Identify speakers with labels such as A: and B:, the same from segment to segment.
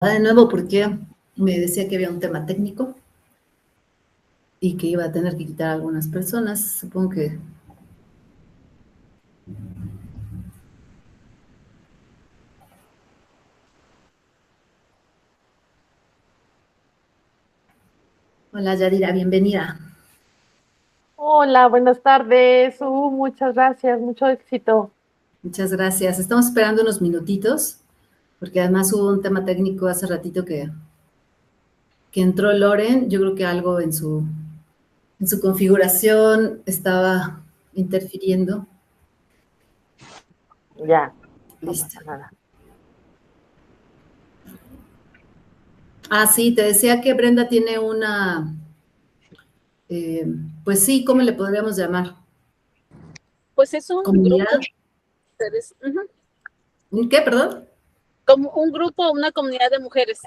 A: de nuevo porque me decía que había un tema técnico y que iba a tener que quitar a algunas personas. Supongo que... Hola, Yadira, bienvenida.
B: Hola, buenas tardes. Muchas gracias, mucho éxito.
A: Muchas gracias. Estamos esperando unos minutitos porque además hubo un tema técnico hace ratito que entró Loren. Yo creo que algo en su configuración estaba interfiriendo.
B: Ya, no
A: Listo.
B: pasa nada.
A: Ah, sí, te decía que Brenda tiene una, eh, pues sí, ¿cómo le podríamos llamar?
C: Pues es un grupo
A: ¿Comunidad?
C: de mujeres,
A: ¿Un qué, perdón?
C: como un grupo, una comunidad de mujeres.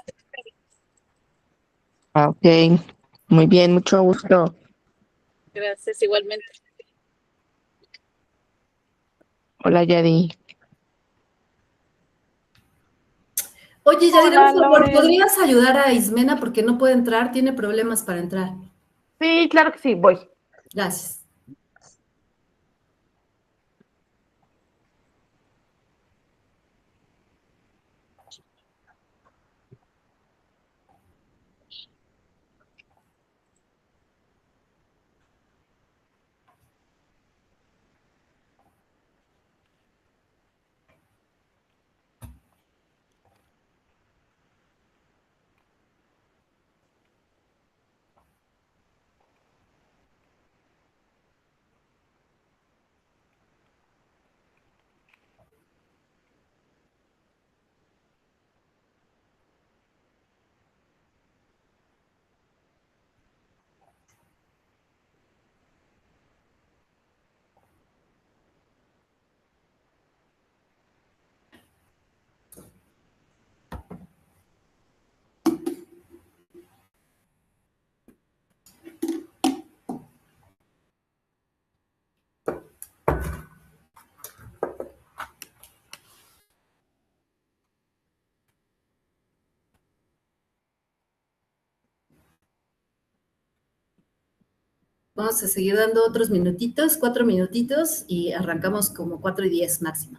D: Ah, ok, muy bien, mucho gusto.
C: Gracias, igualmente.
D: Hola, Yadi.
A: Oye, Yadira,
B: Hola,
A: por favor,
B: Loren.
A: ¿podrías ayudar a Ismena porque no puede entrar? Tiene problemas para entrar.
B: Sí, claro que sí, voy.
A: Gracias. Vamos a seguir dando otros minutitos, 4 minutitos, y arrancamos como 4:10 máximo.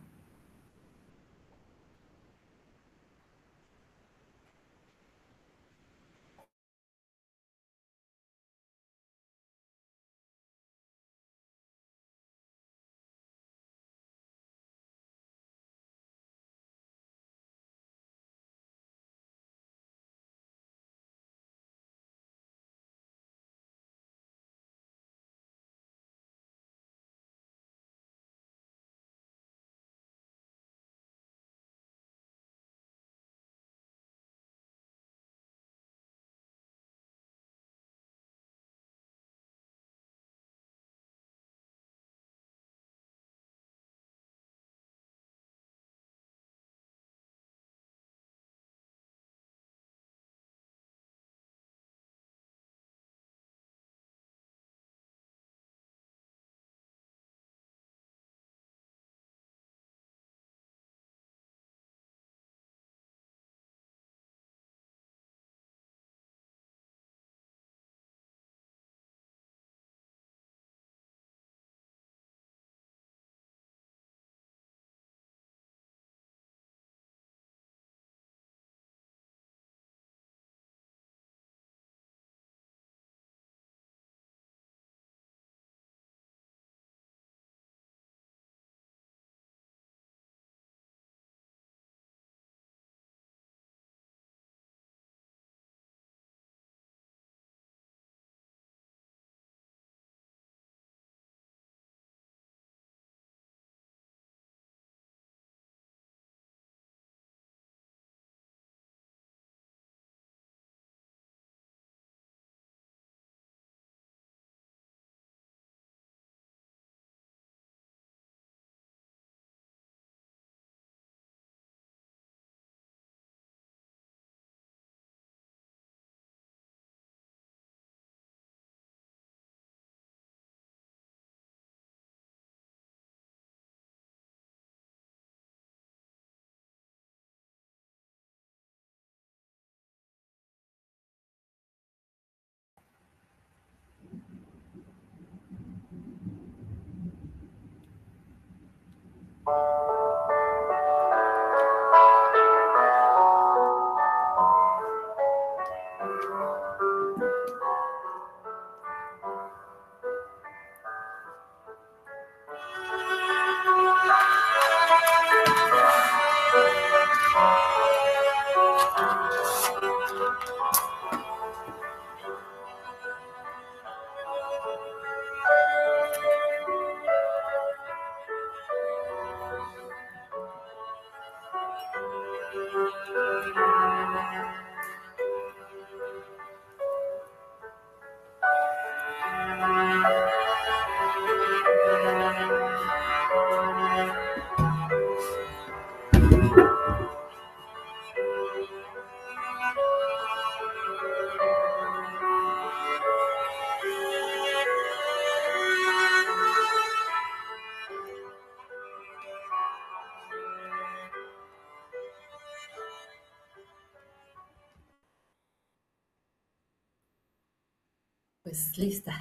A: Pues lista.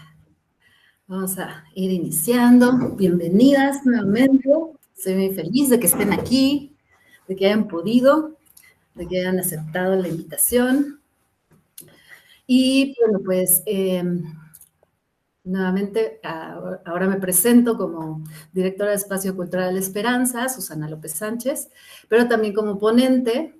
A: Vamos a ir iniciando. Bienvenidas nuevamente. Estoy muy feliz de que estén aquí, de que hayan podido, de que hayan aceptado la invitación. Y bueno, pues nuevamente ahora me presento como directora de Espacio Cultural Esperanza, Susana López Sánchez, pero también como ponente.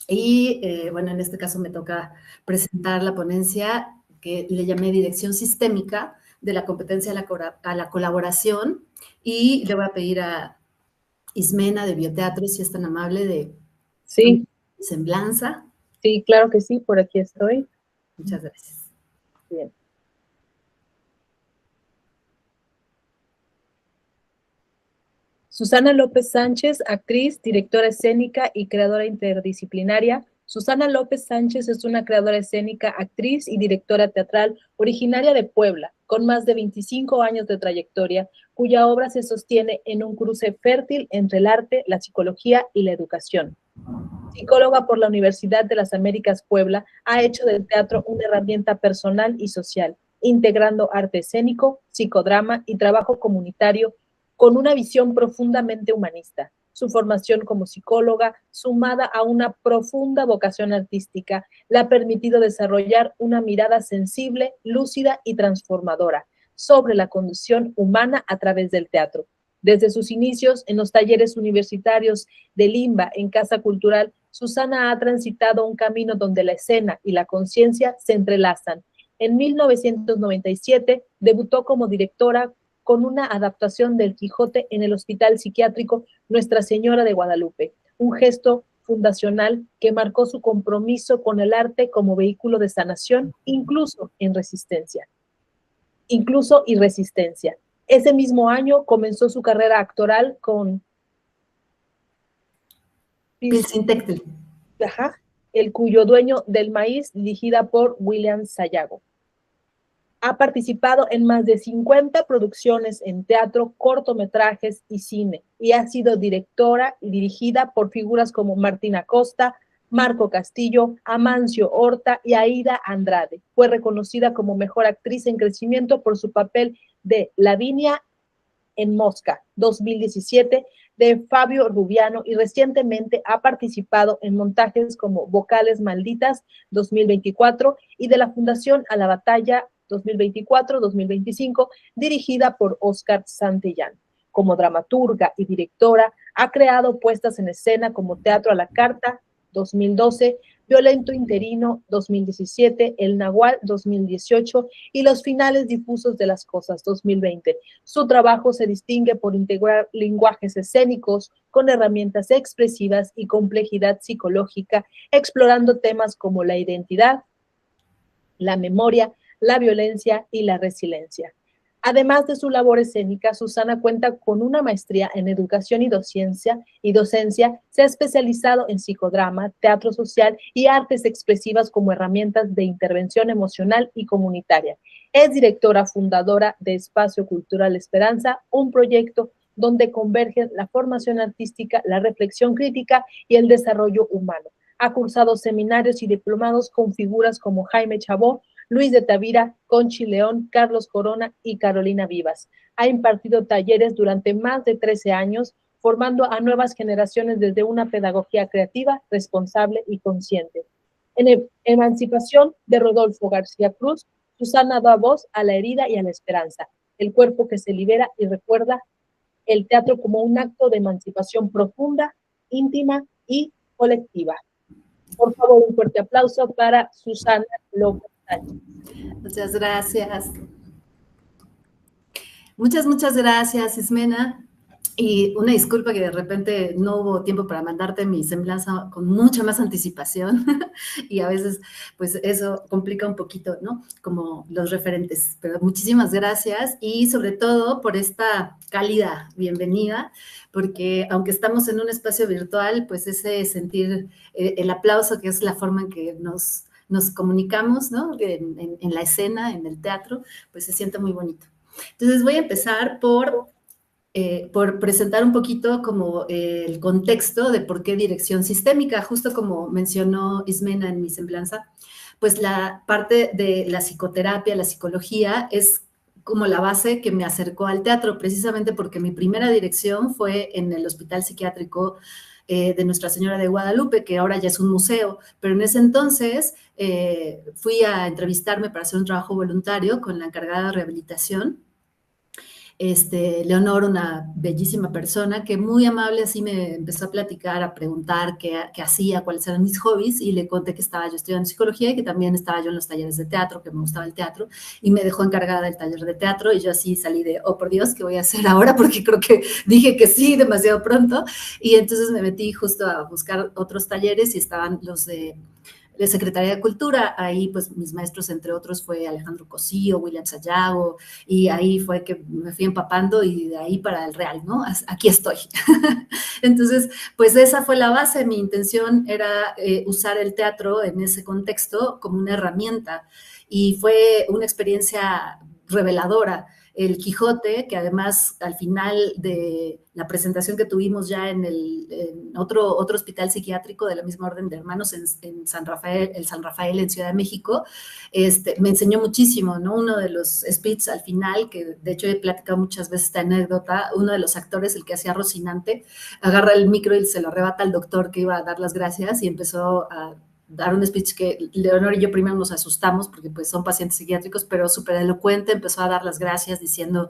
A: Y bueno, en este caso me toca presentar la ponencia que le llamé Dirección Sistémica de la Competencia a la Colaboración, y le voy a pedir a Ismena de Bioteatro, si es tan amable, de
E: Sí,
A: semblanza.
E: sí, claro que sí, por aquí estoy.
A: Muchas gracias.
E: Bien. Susana López Sánchez, actriz, directora escénica y creadora interdisciplinaria. Susana López Sánchez es una creadora escénica, actriz y directora teatral originaria de Puebla, con más de 25 años de trayectoria, cuya obra se sostiene en un cruce fértil entre el arte, la psicología y la educación. Psicóloga por la Universidad de las Américas Puebla, ha hecho del teatro una herramienta personal y social, integrando arte escénico, psicodrama y trabajo comunitario con una visión profundamente humanista. Su formación como psicóloga, sumada a una profunda vocación artística, le ha permitido desarrollar una mirada sensible, lúcida y transformadora sobre la condición humana a través del teatro. Desde sus inicios en los talleres universitarios de Limba en Casa Cultural, Susana ha transitado un camino donde la escena y la conciencia se entrelazan. En 1997 debutó como directora con una adaptación del Quijote en el Hospital Psiquiátrico Nuestra Señora de Guadalupe, un gesto fundacional que marcó su compromiso con el arte como vehículo de sanación, incluso y resistencia. Ese mismo año comenzó su carrera actoral con
A: Pilsintectli.
E: El cuyo dueño del maíz, dirigida por William Sayago. Ha participado en más de 50 producciones en teatro, cortometrajes y cine, y ha sido directora y dirigida por figuras como Martina Costa, Marco Castillo, Amancio Horta y Aida Andrade. Fue reconocida como mejor actriz en crecimiento por su papel de Lavinia en Mosca, 2017, de Fabio Rubiano, y recientemente ha participado en montajes como Vocales Malditas, 2024, y de la Fundación a la Batalla, 2024-2025, dirigida por Óscar Santillán. Como dramaturga y directora, ha creado puestas en escena como Teatro a la Carta, 2012, Violento Interino, 2017, El Nahual, 2018, y Los Finales Difusos de las Cosas, 2020. Su trabajo se distingue por integrar lenguajes escénicos con herramientas expresivas y complejidad psicológica, explorando temas como la identidad, la memoria, la violencia y la resiliencia. Además de su labor escénica, Susana cuenta con una maestría en educación y docencia. Se ha especializado en psicodrama, teatro social y artes expresivas como herramientas de intervención emocional y comunitaria. Es directora fundadora de Espacio Cultural Esperanza, un proyecto donde convergen la formación artística, la reflexión crítica y el desarrollo humano. Ha cursado seminarios y diplomados con figuras como Jaime Chabó, Luis de Tavira, Conchi León, Carlos Corona y Carolina Vivas. Ha impartido talleres durante más de 13 años formando a nuevas generaciones desde una pedagogía creativa, responsable y consciente. En Emancipación de Rodolfo García Cruz, Susana da voz a la herida y a la esperanza, el cuerpo que se libera y recuerda el teatro como un acto de emancipación profunda, íntima y colectiva. Por favor, un fuerte aplauso para Susana López Sánchez.
A: Muchas gracias. Muchas gracias, Ismena. Y una disculpa que de repente no hubo tiempo para mandarte mi semblanza con mucha más anticipación y a veces pues eso complica un poquito, ¿no? Como los referentes. Pero muchísimas gracias y sobre todo por esta cálida bienvenida, porque aunque estamos en un espacio virtual, pues ese sentir el aplauso, que es la forma en que nos comunicamos, ¿no? En la escena, en el teatro, pues se siente muy bonito. Entonces voy a empezar por presentar un poquito como el contexto de por qué dirección sistémica, justo como mencionó Ismena en mi semblanza, pues la parte de la psicoterapia, la psicología, es como la base que me acercó al teatro, precisamente porque mi primera dirección fue en el Hospital Psiquiátrico de Nuestra Señora de Guadalupe, que ahora ya es un museo, pero en ese entonces fui a entrevistarme para hacer un trabajo voluntario con la encargada de rehabilitación, Leonor, una bellísima persona que muy amable así me empezó a platicar, a preguntar qué hacía, cuáles eran mis hobbies, y le conté que estaba yo estudiando psicología y que también estaba yo en los talleres de teatro, que me gustaba el teatro, y me dejó encargada del taller de teatro, y yo así salí de, oh, por Dios, ¿qué voy a hacer ahora? Porque creo que dije que sí demasiado pronto, y entonces me metí justo a buscar otros talleres y estaban los de Secretaría de Cultura. Ahí pues mis maestros, entre otros, fue Alejandro Cosío, William Sayago, y ahí fue que me fui empapando y de ahí para el real, ¿no? Aquí estoy. Entonces, pues esa fue la base. Mi intención era usar el teatro en ese contexto como una herramienta, y fue una experiencia reveladora. El Quijote, que además al final de la presentación que tuvimos ya en otro hospital psiquiátrico de la misma orden de hermanos en San Rafael, el San Rafael en Ciudad de México, me enseñó muchísimo, ¿no? Uno de los speeches al final, que de hecho he platicado muchas veces esta anécdota, uno de los actores, el que hacía Rocinante, agarra el micro y se lo arrebata al doctor que iba a dar las gracias y empezó a dar un speech que Leonor y yo primero nos asustamos porque pues son pacientes psiquiátricos, pero súper elocuente, empezó a dar las gracias diciendo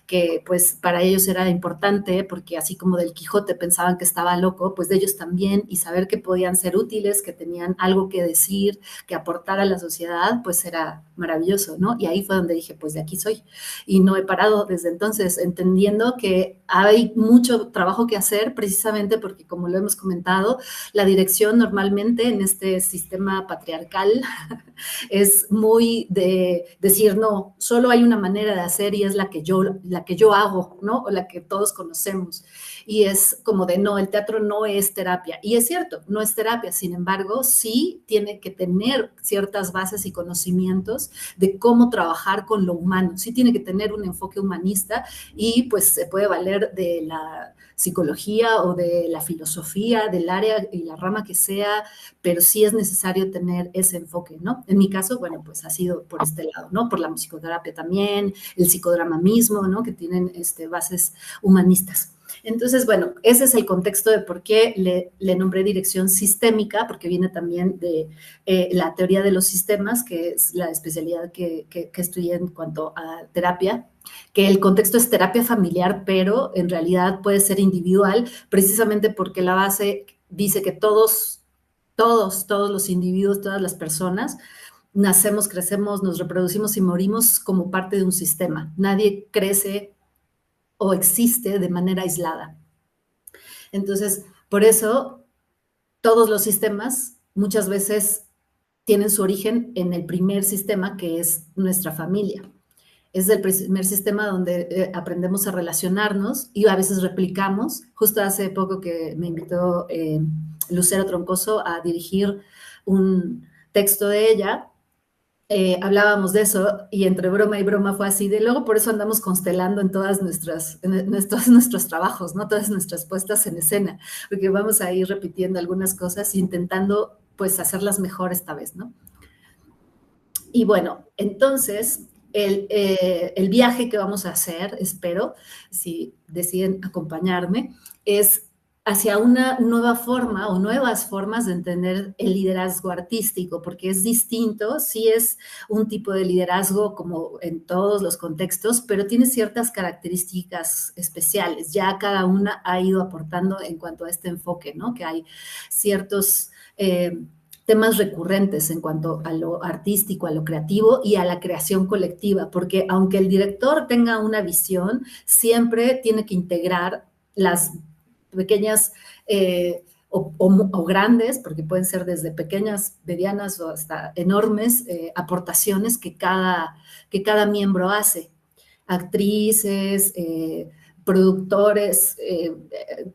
A: que pues para ellos era importante, porque así como del Quijote pensaban que estaba loco, pues de ellos también, y saber que podían ser útiles, que tenían algo que decir, que aportar a la sociedad, pues era maravilloso, ¿no? Y ahí fue donde dije, pues de aquí soy, y no he parado desde entonces, entendiendo que hay mucho trabajo que hacer, precisamente porque, como lo hemos comentado, la dirección normalmente en este sistema patriarcal es muy de decir, no, solo hay una manera de hacer y es la que yo hago, ¿no? O la que todos conocemos. Y es como de, no, el teatro no es terapia. Y es cierto, no es terapia. Sin embargo, sí tiene que tener ciertas bases y conocimientos de cómo trabajar con lo humano. Sí tiene que tener un enfoque humanista y pues se puede valer de la psicología o de la filosofía, del área y la rama que sea, pero sí es necesario tener ese enfoque, ¿no? En mi caso, bueno, pues ha sido por este lado, ¿no? Por la musicoterapia también, el psicodrama mismo, ¿no? Que tienen bases humanistas. Entonces, bueno, ese es el contexto de por qué le nombré dirección sistémica, porque viene también de la teoría de los sistemas, que es la especialidad que estudié en cuanto a terapia, que el contexto es terapia familiar, pero en realidad puede ser individual, precisamente porque la base dice que todos los individuos, todas las personas, nacemos, crecemos, nos reproducimos y morimos como parte de un sistema. Nadie crece o existe de manera aislada. Entonces, por eso, todos los sistemas muchas veces tienen su origen en el primer sistema, que es nuestra familia. Es el primer sistema donde aprendemos a relacionarnos y a veces replicamos. Justo hace poco que me invitó Lucero Troncoso a dirigir un texto de ella, hablábamos de eso y entre broma y broma fue así de luego por eso andamos constelando en todos nuestros trabajos, ¿no? Todas nuestras puestas en escena, porque vamos a ir repitiendo algunas cosas e intentando pues hacerlas mejor esta vez, ¿no? Y bueno, entonces el viaje que vamos a hacer, espero, si deciden acompañarme, es hacia una nueva forma o nuevas formas de entender el liderazgo artístico, porque es distinto, sí es un tipo de liderazgo como en todos los contextos, pero tiene ciertas características especiales. Ya cada una ha ido aportando en cuanto a este enfoque, ¿no? Que hay ciertos temas recurrentes en cuanto a lo artístico, a lo creativo y a la creación colectiva, porque aunque el director tenga una visión, siempre tiene que integrar las pequeñas o grandes, porque pueden ser desde pequeñas, medianas o hasta enormes aportaciones que cada miembro hace. Actrices, productores,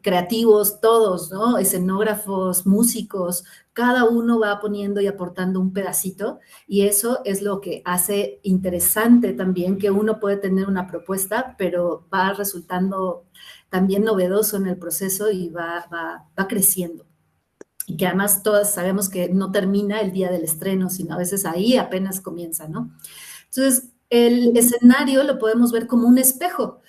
A: creativos, todos, ¿no? Escenógrafos, músicos, cada uno va poniendo y aportando un pedacito y eso es lo que hace interesante también que uno puede tener una propuesta, pero va resultando también novedoso en el proceso y va creciendo. Y que además todas sabemos que no termina el día del estreno, sino a veces ahí apenas comienza, ¿no? Entonces, el escenario lo podemos ver como un espejo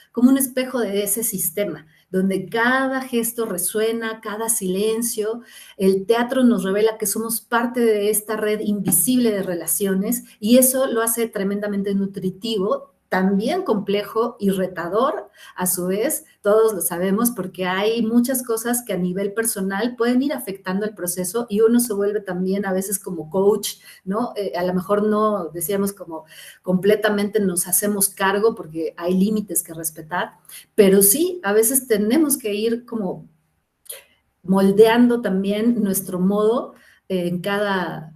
A: de ese sistema, donde cada gesto resuena, cada silencio. El teatro nos revela que somos parte de esta red invisible de relaciones y eso lo hace tremendamente nutritivo, también complejo y retador a su vez, todos lo sabemos, porque hay muchas cosas que a nivel personal pueden ir afectando el proceso y uno se vuelve también a veces como coach, ¿no? A lo mejor no, decíamos como completamente nos hacemos cargo porque hay límites que respetar, pero sí, a veces tenemos que ir como moldeando también nuestro modo en cada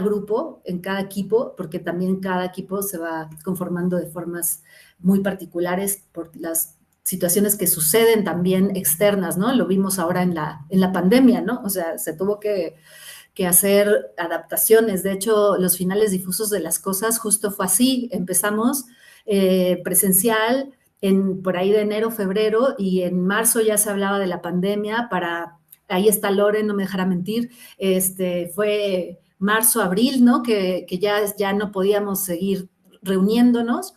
A: grupo, en cada equipo, porque también cada equipo se va conformando de formas muy particulares por las situaciones que suceden también externas, ¿no? Lo vimos ahora en la pandemia, ¿no? O sea, se tuvo que hacer adaptaciones. De hecho, los finales difusos de las cosas justo fue así. Empezamos presencial por ahí de enero, febrero, y en marzo ya se hablaba de la pandemia ahí está Loren, no me dejará mentir, fue marzo, abril, ¿no? Que ya no podíamos seguir reuniéndonos,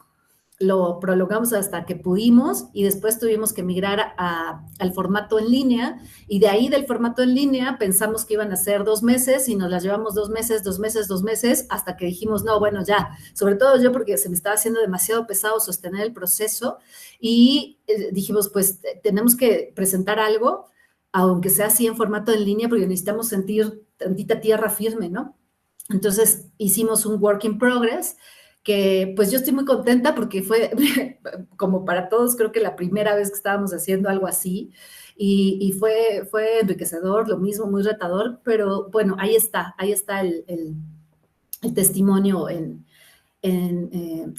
A: lo prolongamos hasta que pudimos y después tuvimos que migrar al formato en línea y de ahí del formato en línea pensamos que iban a ser 2 meses y nos las llevamos 2 meses, hasta que dijimos, no, bueno, ya, sobre todo yo porque se me estaba haciendo demasiado pesado sostener el proceso y dijimos, pues tenemos que presentar algo, aunque sea así en formato en línea, porque necesitamos sentir tantita tierra firme, ¿no? Entonces hicimos un work in progress, que pues yo estoy muy contenta porque fue, como para todos, creo que la primera vez que estábamos haciendo algo así, y fue enriquecedor, lo mismo, muy retador, pero bueno, ahí está el testimonio en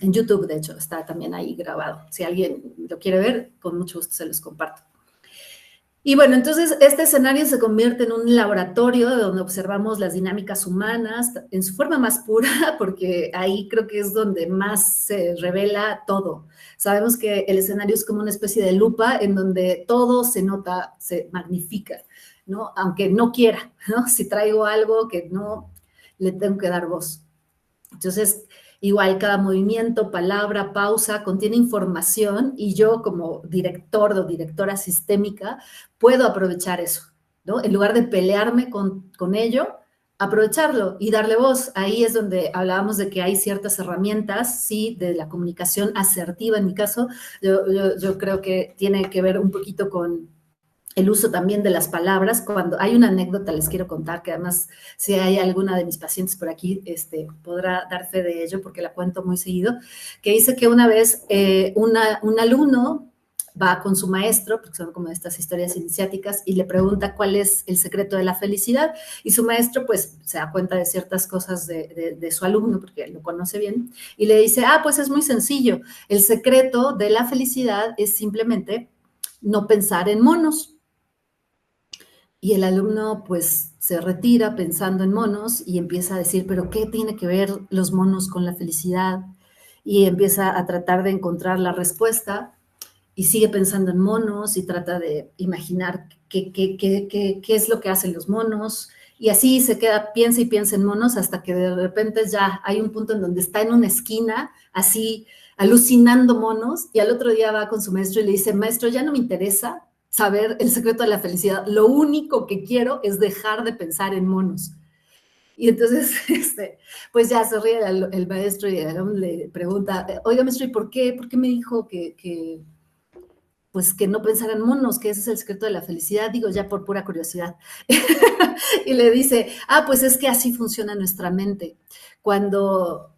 A: YouTube, de hecho, está también ahí grabado. Si alguien lo quiere ver, con mucho gusto se los comparto. Y bueno, entonces este escenario se convierte en un laboratorio donde observamos las dinámicas humanas en su forma más pura, porque ahí creo que es donde más se revela todo. Sabemos que el escenario es como una especie de lupa en donde todo se nota, se magnifica, ¿no? Aunque no quiera, ¿no? Si traigo algo que no, le tengo que dar voz. Entonces, igual cada movimiento, palabra, pausa, contiene información y yo como director o directora sistémica puedo aprovechar eso, ¿no? En lugar de pelearme con ello, aprovecharlo y darle voz. Ahí es donde hablábamos de que hay ciertas herramientas, sí, de la comunicación asertiva en mi caso. Yo creo que tiene que ver un poquito con el uso también de las palabras. Cuando hay una anécdota, les quiero contar, que además si hay alguna de mis pacientes por aquí, podrá dar fe de ello, porque la cuento muy seguido, que dice que una vez un alumno va con su maestro, porque son como estas historias iniciáticas, y le pregunta cuál es el secreto de la felicidad, y su maestro pues se da cuenta de ciertas cosas de su alumno, porque lo conoce bien, y le dice, pues es muy sencillo, el secreto de la felicidad es simplemente no pensar en monos. Y el alumno pues se retira pensando en monos y empieza a decir, pero ¿qué tiene que ver los monos con la felicidad? Y empieza a tratar de encontrar la respuesta y sigue pensando en monos y trata de imaginar qué es lo que hacen los monos Y así se queda, piensa y piensa en monos hasta que de repente ya hay un punto en donde está en una esquina, así alucinando monos, y al otro día va con su maestro y le dice, maestro, ya no me interesa saber el secreto de la felicidad, lo único que quiero es dejar de pensar en monos. Y entonces, pues ya se ríe el maestro y el alumno le pregunta, oiga, maestro, ¿y por qué? ¿Por qué me dijo pues que no pensaran monos, que ese es el secreto de la felicidad? Digo, ya por pura curiosidad. Y le dice, pues es que así funciona nuestra mente. Cuando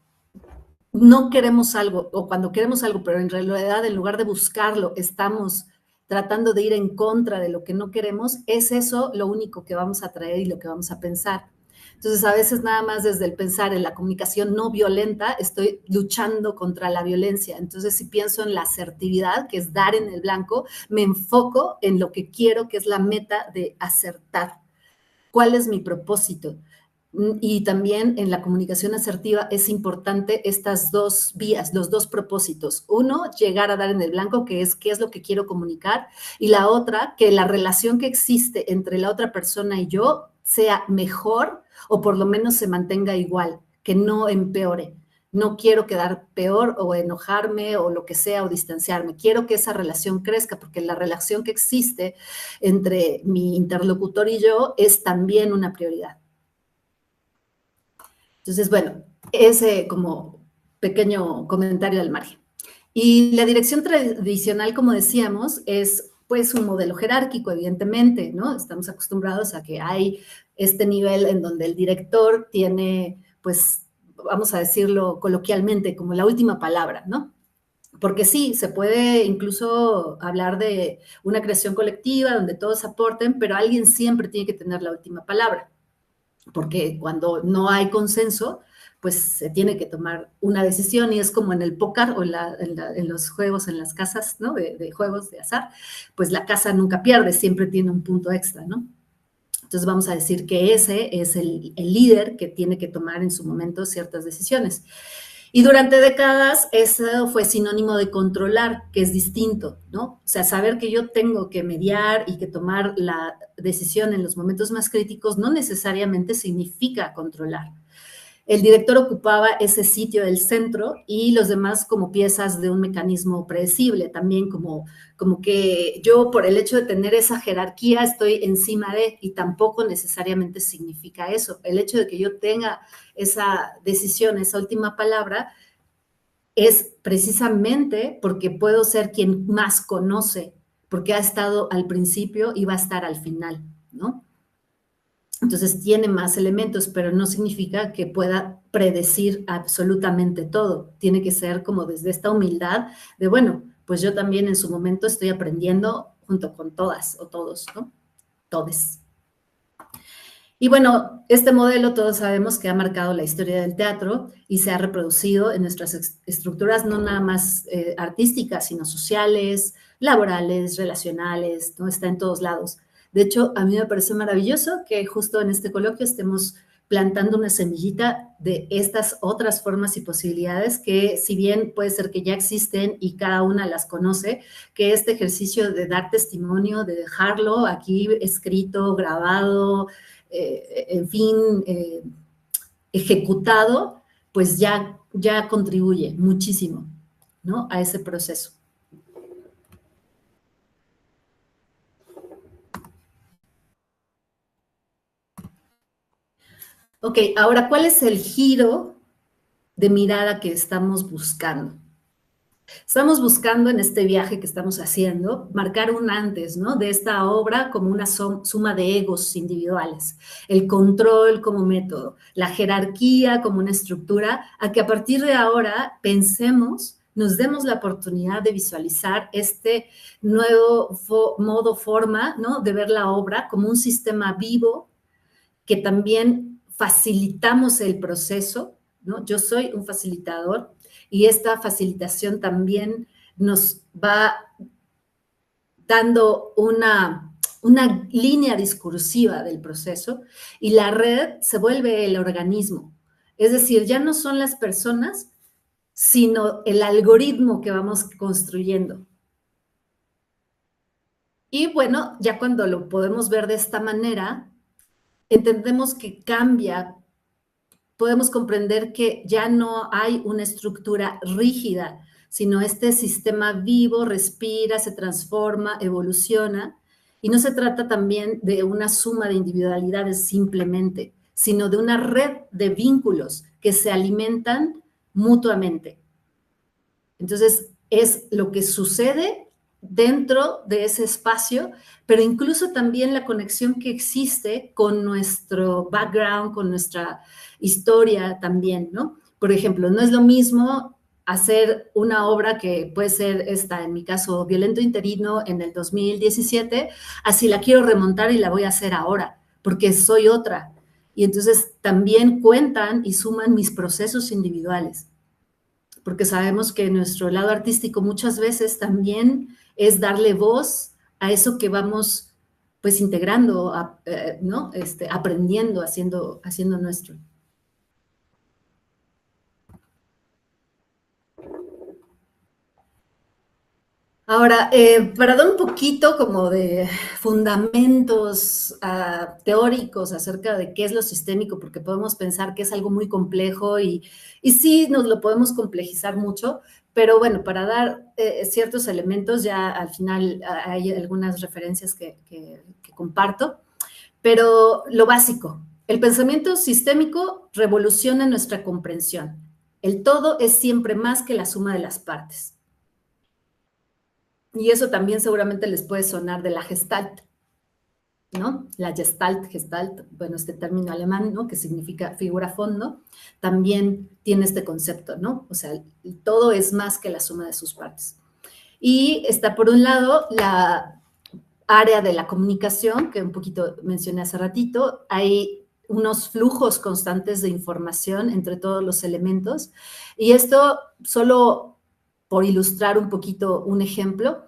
A: no queremos algo, o cuando queremos algo, pero en realidad en lugar de buscarlo, estamos tratando de ir en contra de lo que no queremos, es eso lo único que vamos a traer y lo que vamos a pensar. Entonces, a veces nada más desde el pensar en la comunicación no violenta, estoy luchando contra la violencia. Entonces, si pienso en la asertividad, que es dar en el blanco, me enfoco en lo que quiero, que es la meta de acertar. ¿Cuál es mi propósito? Y también en la comunicación asertiva es importante estas dos vías, los dos propósitos. Uno, llegar a dar en el blanco, que es qué es lo que quiero comunicar, y la otra, que la relación que existe entre la otra persona y yo sea mejor o por lo menos se mantenga igual, que no empeore. No quiero quedar peor o enojarme o lo que sea o distanciarme. Quiero que esa relación crezca porque la relación que existe entre mi interlocutor y yo es también una prioridad. Entonces, bueno, ese como pequeño comentario al margen. Y la dirección tradicional, como decíamos, es pues un modelo jerárquico, evidentemente, ¿no? Estamos acostumbrados a que hay este nivel en donde el director tiene, pues, vamos a decirlo coloquialmente, como la última palabra, ¿no? Porque sí, se puede incluso hablar de una creación colectiva donde todos aporten, pero alguien siempre tiene que tener la última palabra, porque cuando no hay consenso, pues se tiene que tomar una decisión y es como en el póker o en los juegos, en las casas, ¿no? De juegos de azar, pues la casa nunca pierde, siempre tiene un punto extra, ¿no? Entonces vamos a decir que ese es el líder que tiene que tomar en su momento ciertas decisiones. Y durante décadas eso fue sinónimo de controlar, que es distinto, ¿no? O sea, saber que yo tengo que mediar y que tomar la decisión en los momentos más críticos no necesariamente significa controlar. El director ocupaba ese sitio del centro y los demás como piezas de un mecanismo predecible, también como que yo por el hecho de tener esa jerarquía estoy encima de, y tampoco necesariamente significa eso. El hecho de que yo tenga esa decisión, esa última palabra, es precisamente porque puedo ser quien más conoce, porque ha estado al principio y va a estar al final, ¿no? Entonces tiene más elementos, pero no significa que pueda predecir absolutamente todo. Tiene que ser como desde esta humildad de, bueno, pues yo también en su momento estoy aprendiendo junto con todas o todos, ¿no? Todes. Y bueno, este modelo todos sabemos que ha marcado la historia del teatro y se ha reproducido en nuestras estructuras no nada más artísticas, sino sociales, laborales, relacionales, ¿no? Está en todos lados. De hecho, a mí me parece maravilloso que justo en este coloquio estemos plantando una semillita de estas otras formas y posibilidades que, si bien puede ser que ya existen y cada una las conoce, que este ejercicio de dar testimonio, de dejarlo aquí escrito, grabado, en fin, ejecutado, pues ya contribuye muchísimo, ¿no? A ese proceso. Ok, ahora, ¿cuál es el giro de mirada que estamos buscando? Estamos buscando en este viaje que estamos haciendo marcar un antes, ¿no? De esta obra como una suma de egos individuales, el control como método, la jerarquía como una estructura, a que a partir de ahora pensemos, nos demos la oportunidad de visualizar este nuevo modo, forma, ¿no? De ver la obra como un sistema vivo que también facilitamos el proceso, ¿no? Yo soy un facilitador y esta facilitación también nos va dando una línea discursiva del proceso y la red se vuelve el organismo. Es decir, ya no son las personas, sino el algoritmo que vamos construyendo. Y bueno, ya cuando lo podemos ver de esta manera, entendemos que cambia, podemos comprender que ya no hay una estructura rígida, sino este sistema vivo, respira, se transforma, evoluciona, y no se trata también de una suma de individualidades simplemente, sino de una red de vínculos que se alimentan mutuamente. Entonces, es lo que sucede dentro de ese espacio, pero incluso también la conexión que existe con nuestro background, con nuestra historia también, ¿no? Por ejemplo, no es lo mismo hacer una obra que puede ser esta, en mi caso, Violento Interino en el 2017, así la quiero remontar y la voy a hacer ahora, porque soy otra. Y entonces también cuentan y suman mis procesos individuales, porque sabemos que nuestro lado artístico muchas veces también es darle voz a eso que vamos pues integrando, ¿no? Aprendiendo, haciendo nuestro. Ahora, para dar un poquito como de fundamentos teóricos acerca de qué es lo sistémico, porque podemos pensar que es algo muy complejo y sí nos lo podemos complejizar mucho, pero bueno, para dar ciertos elementos, ya al final hay algunas referencias que comparto, pero lo básico, el pensamiento sistémico revoluciona nuestra comprensión. El todo es siempre más que la suma de las partes. Y eso también seguramente les puede sonar de la Gestalt, ¿no? La Gestalt, bueno, este término alemán, ¿no? Que significa figura fondo, también tiene este concepto, ¿no? O sea, todo es más que la suma de sus partes. Y está por un lado la área de la comunicación, que un poquito mencioné hace ratito, hay unos flujos constantes de información entre todos los elementos, y esto solo por ilustrar un poquito un ejemplo,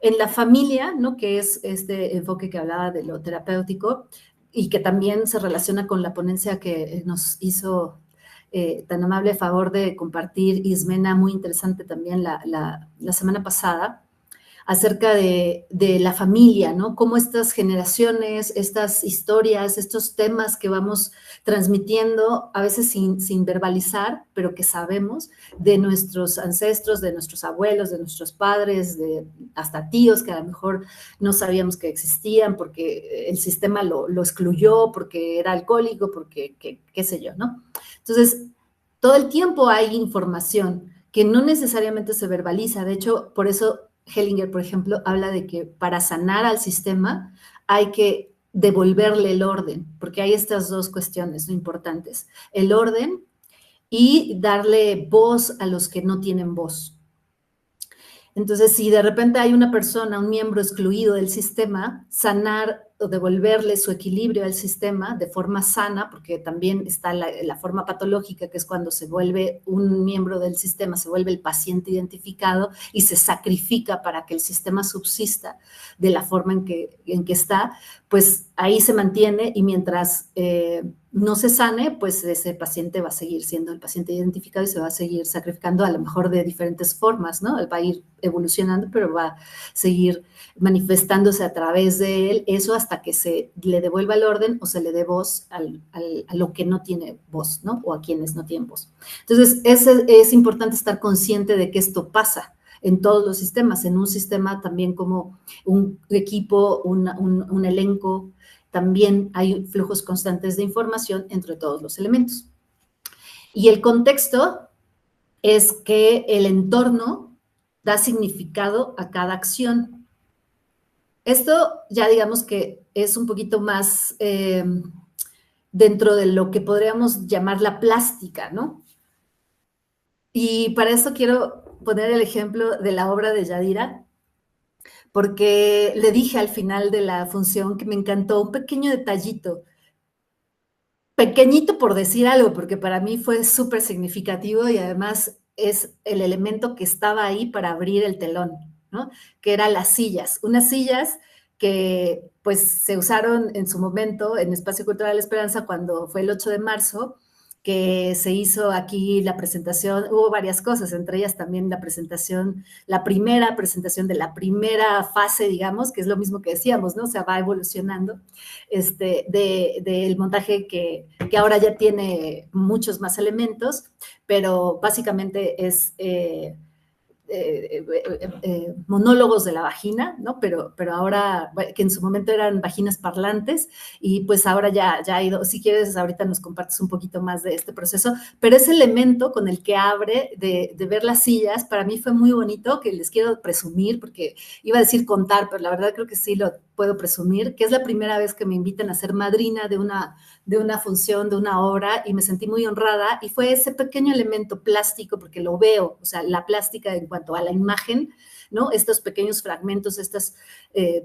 A: en la familia, ¿no? Que es este enfoque que hablaba de lo terapéutico y que también se relaciona con la ponencia que nos hizo tan amable favor de compartir Ismena, muy interesante también la semana pasada, acerca de la familia, ¿no? Cómo estas generaciones, estas historias, estos temas que vamos transmitiendo, a veces sin verbalizar, pero que sabemos, de nuestros ancestros, de nuestros abuelos, de nuestros padres, de hasta tíos que a lo mejor no sabíamos que existían porque el sistema lo excluyó, porque era alcohólico, porque qué sé yo, ¿no? Entonces, todo el tiempo hay información que no necesariamente se verbaliza. De hecho, por eso Hellinger, por ejemplo, habla de que para sanar al sistema hay que devolverle el orden, porque hay estas dos cuestiones importantes, el orden y darle voz a los que no tienen voz. Entonces, si de repente hay una persona, un miembro excluido del sistema, sanar o devolverle su equilibrio al sistema de forma sana, porque también está la forma patológica, que es cuando se vuelve un miembro del sistema, se vuelve el paciente identificado y se sacrifica para que el sistema subsista de la forma en que está, pues ahí se mantiene y mientras no se sane, pues ese paciente va a seguir siendo el paciente identificado y se va a seguir sacrificando a lo mejor de diferentes formas, ¿no? Él va a ir evolucionando, pero va a seguir manifestándose a través de él, eso hasta que se le devuelva el orden o se le dé voz a lo que no tiene voz, ¿no? O a quienes no tienen voz. Entonces, es importante estar consciente de que esto pasa en todos los sistemas, en un sistema también como un equipo, un elenco, también hay flujos constantes de información entre todos los elementos. Y el contexto es que el entorno da significado a cada acción. Esto ya digamos que es un poquito más dentro de lo que podríamos llamar la plástica, ¿no? Y para eso quiero poner el ejemplo de la obra de Yadira, porque le dije al final de la función que me encantó un pequeño detallito, pequeñito por decir algo, porque para mí fue súper significativo y además es el elemento que estaba ahí para abrir el telón, ¿no? Que eran las sillas, unas sillas que pues se usaron en su momento en Espacio Cultural La Esperanza cuando fue el 8 de marzo que se hizo aquí la presentación, hubo varias cosas, entre ellas también la presentación, la primera presentación de la primera fase, digamos, que es lo mismo que decíamos, ¿no? O sea, va evolucionando, del montaje que ahora ya tiene muchos más elementos, pero básicamente es monólogos de la vagina, ¿no? Pero ahora, que en su momento eran vaginas parlantes, y pues ahora ya ha ido, si quieres, ahorita nos compartes un poquito más de este proceso, pero ese elemento con el que abre de ver las sillas, para mí fue muy bonito, que les quiero presumir, porque iba a decir contar, pero la verdad creo que sí lo puedo presumir, que es la primera vez que me invitan a ser madrina de una función, de una obra, y me sentí muy honrada, y fue ese pequeño elemento plástico, porque lo veo, o sea, la plástica en cuanto a la imagen, ¿no? Estos pequeños fragmentos, estas,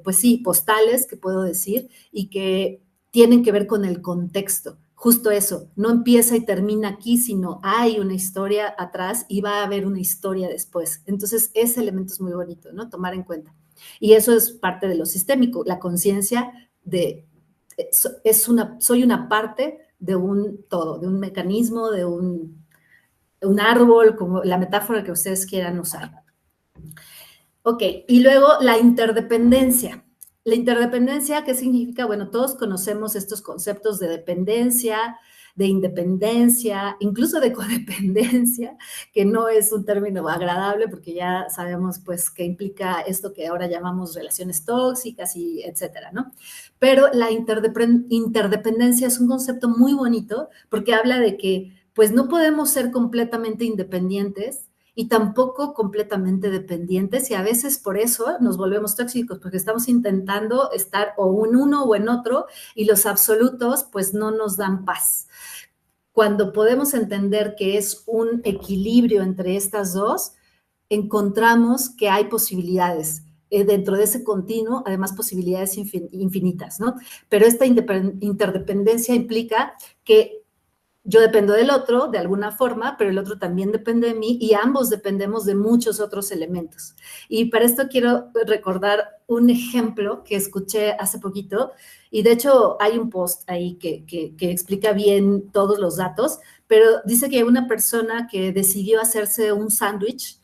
A: pues sí, postales, que puedo decir, y que tienen que ver con el contexto. Justo eso, no empieza y termina aquí, sino hay una historia atrás y va a haber una historia después. Entonces, ese elemento es muy bonito, ¿no? Tomar en cuenta. Y eso es parte de lo sistémico, la conciencia de, soy una parte de un todo, de un mecanismo, de un árbol, como la metáfora que ustedes quieran usar. Ok, y luego la interdependencia. La interdependencia, ¿qué significa? Bueno, todos conocemos estos conceptos de dependencia, de independencia, incluso de codependencia, que no es un término agradable porque ya sabemos pues qué implica esto que ahora llamamos relaciones tóxicas y etcétera, ¿no? Pero la interdependencia es un concepto muy bonito porque habla de que pues no podemos ser completamente independientes y tampoco completamente dependientes, y a veces por eso nos volvemos tóxicos, porque estamos intentando estar o en uno o en otro, y los absolutos pues no nos dan paz. Cuando podemos entender que es un equilibrio entre estas dos, encontramos que hay posibilidades. Dentro de ese continuo, además, posibilidades infinitas, ¿no? Pero esta interdependencia implica que yo dependo del otro de alguna forma, pero el otro también depende de mí, y ambos dependemos de muchos otros elementos. Y para esto quiero recordar un ejemplo que escuché hace poquito, y de hecho hay un post ahí que explica bien todos los datos, pero dice que hay una persona que decidió hacerse un sándwich,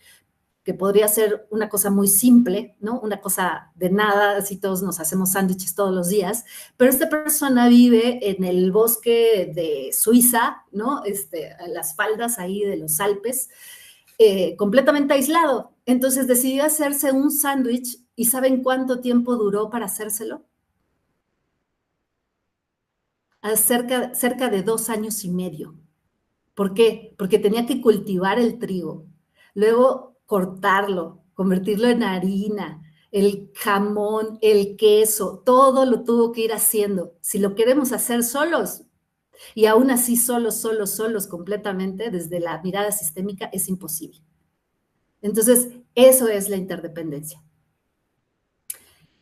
A: que podría ser una cosa muy simple, ¿no? Una cosa de nada, así todos nos hacemos sándwiches todos los días, pero esta persona vive en el bosque de Suiza, ¿no? En las faldas ahí de los Alpes, completamente aislado. Entonces decidió hacerse un sándwich, ¿y saben cuánto tiempo duró para hacérselo? Cerca de 2 años y medio. ¿Por qué? Porque tenía que cultivar el trigo, luego cortarlo, convertirlo en harina, el jamón, el queso, todo lo tuvo que ir haciendo. Si lo queremos hacer solos, y aún así solos completamente, desde la mirada sistémica, es imposible. Entonces, eso es la interdependencia.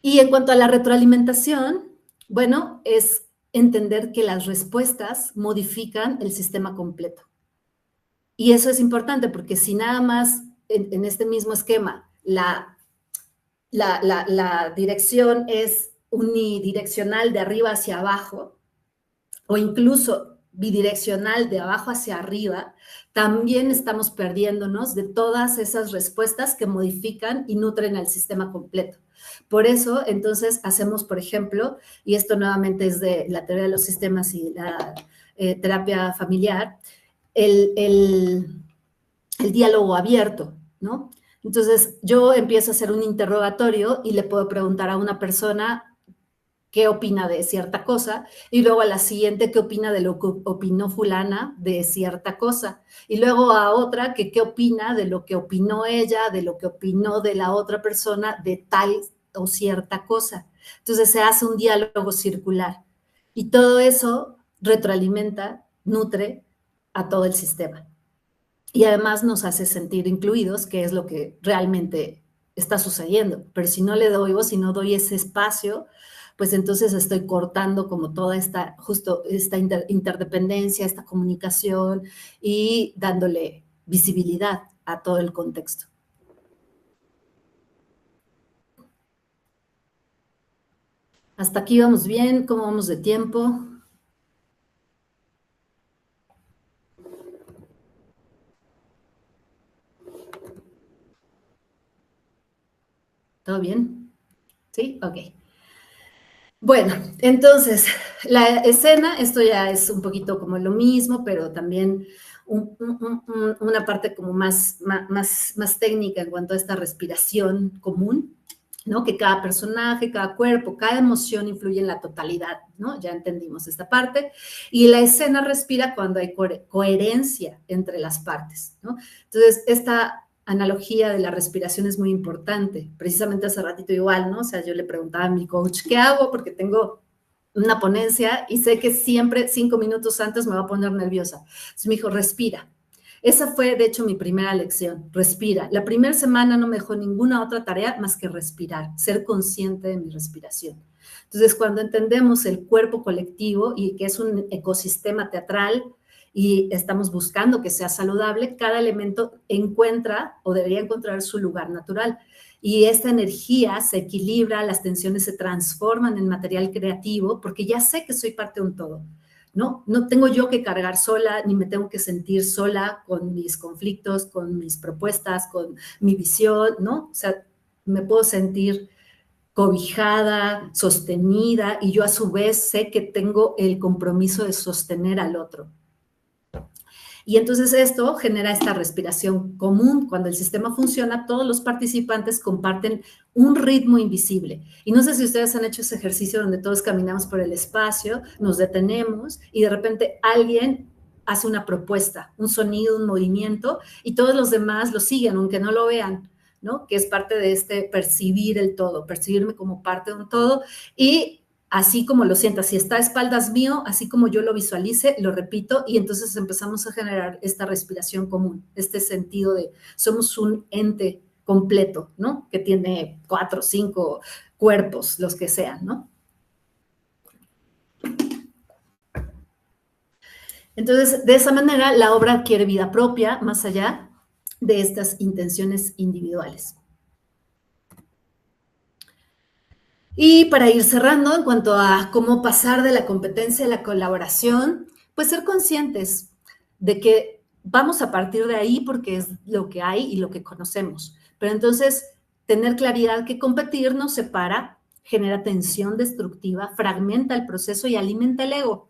A: Y en cuanto a la retroalimentación, bueno, es entender que las respuestas modifican el sistema completo. Y eso es importante porque si nada más en este mismo esquema la dirección es unidireccional de arriba hacia abajo, o incluso bidireccional de abajo hacia arriba, también estamos perdiéndonos de todas esas respuestas que modifican y nutren al sistema completo. Por eso, entonces, hacemos, por ejemplo, y esto nuevamente es de la teoría de los sistemas y la terapia familiar, el diálogo abierto, ¿no? Entonces, yo empiezo a hacer un interrogatorio y le puedo preguntar a una persona qué opina de cierta cosa, y luego a la siguiente qué opina de lo que opinó fulana de cierta cosa, y luego a otra que qué opina de lo que opinó ella, de lo que opinó de la otra persona de tal o cierta cosa. Entonces se hace un diálogo circular, y todo eso retroalimenta, nutre a todo el sistema. Y además nos hace sentir incluidos, que es lo que realmente está sucediendo. Pero si no le doy voz, si no doy ese espacio, pues entonces estoy cortando como toda esta, justo esta interdependencia, esta comunicación, y dándole visibilidad a todo el contexto. Hasta aquí vamos bien. ¿Cómo vamos de tiempo? ¿Todo bien? ¿Sí? Ok. Bueno, entonces, la escena, esto ya es un poquito como lo mismo, pero también una parte como más técnica en cuanto a esta respiración común, ¿no? Que cada personaje, cada cuerpo, cada emoción influye en la totalidad, ¿no? Ya entendimos esta parte. Y la escena respira cuando hay coherencia entre las partes, ¿no? Entonces, esta analogía de la respiración es muy importante. Precisamente hace ratito igual, ¿no? O sea, yo le preguntaba a mi coach, ¿qué hago? Porque tengo una ponencia y sé que siempre 5 minutos antes me va a poner nerviosa. Entonces me dijo, respira. Esa fue, de hecho, mi primera lección, respira. La primera semana no me dejó ninguna otra tarea más que respirar, ser consciente de mi respiración. Entonces, cuando entendemos el cuerpo colectivo y que es un ecosistema teatral y estamos buscando que sea saludable, cada elemento encuentra o debería encontrar su lugar natural. Y esta energía se equilibra, las tensiones se transforman en material creativo porque ya sé que soy parte de un todo. ¿No? No tengo yo que cargar sola, ni me tengo que sentir sola con mis conflictos, con mis propuestas, con mi visión, ¿no? O sea, me puedo sentir cobijada, sostenida, y yo a su vez sé que tengo el compromiso de sostener al otro. Y entonces esto genera esta respiración común. Cuando el sistema funciona, todos los participantes comparten un ritmo invisible. Y no sé si ustedes han hecho ese ejercicio donde todos caminamos por el espacio, nos detenemos y de repente alguien hace una propuesta, un sonido, un movimiento, y todos los demás lo siguen, aunque no lo vean, ¿no? Que es parte de este percibir el todo, percibirme como parte de un todo, y así como lo sienta, si está a espaldas mío, así como yo lo visualice, lo repito, y entonces empezamos a generar esta respiración común, este sentido de somos un ente completo, ¿no? Que tiene 4, 5 cuerpos, los que sean, ¿no? Entonces, de esa manera, la obra adquiere vida propia, más allá de estas intenciones individuales. Y para ir cerrando, en cuanto a cómo pasar de la competencia a la colaboración, pues ser conscientes de que vamos a partir de ahí porque es lo que hay y lo que conocemos. Pero entonces, tener claridad que competir nos separa, genera tensión destructiva, fragmenta el proceso y alimenta el ego.